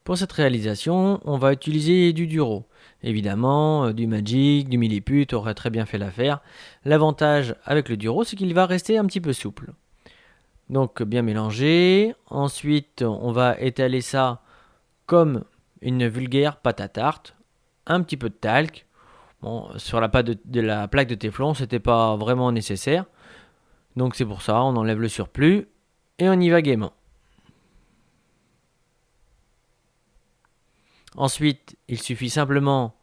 Pour cette réalisation, on va utiliser du Duro. Évidemment, du Magic, du Milliput aurait très bien fait l'affaire. L'avantage avec le Duro, c'est qu'il va rester un petit peu souple. Donc bien mélanger. Ensuite, on va étaler ça comme une vulgaire pâte à tarte. Un petit peu de talc. Bon, sur la pâte de la plaque de Téflon, c'était pas vraiment nécessaire. Donc c'est pour ça, on enlève le surplus et on y va gaiement. Ensuite, il suffit simplement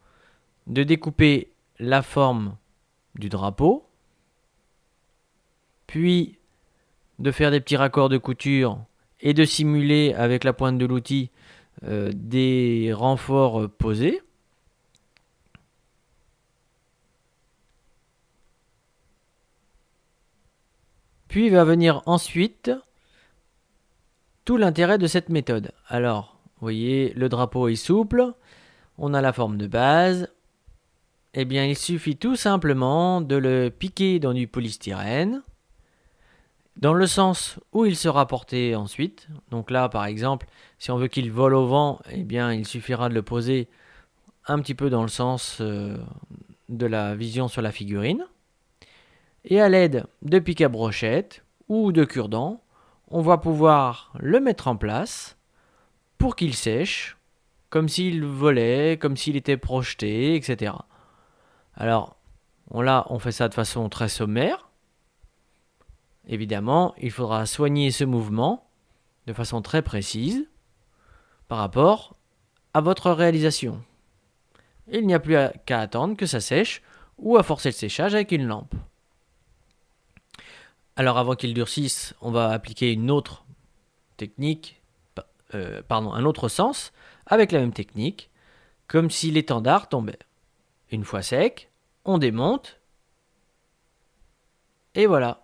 de découper la forme du drapeau, puis de faire des petits raccords de couture et de simuler avec la pointe de l'outil des renforts posés. Puis va venir ensuite tout l'intérêt de cette méthode. Alors, vous voyez, le drapeau est souple, on a la forme de base. Eh bien, il suffit tout simplement de le piquer dans du polystyrène, dans le sens où il sera porté ensuite. Donc là, par exemple, si on veut qu'il vole au vent, eh bien, il suffira de le poser un petit peu dans le sens de la vision sur la figurine. Et à l'aide de pics à brochette ou de cure-dents, on va pouvoir le mettre en place pour qu'il sèche, comme s'il volait, comme s'il était projeté, etc. Alors, on fait ça de façon très sommaire. Évidemment, il faudra soigner ce mouvement de façon très précise par rapport à votre réalisation. Il n'y a plus qu'à attendre que ça sèche ou à forcer le séchage avec une lampe. Alors avant qu'il durcisse, on va appliquer une autre technique, un autre sens avec la même technique, comme si l'étendard tombait. Une fois sec, on démonte et voilà.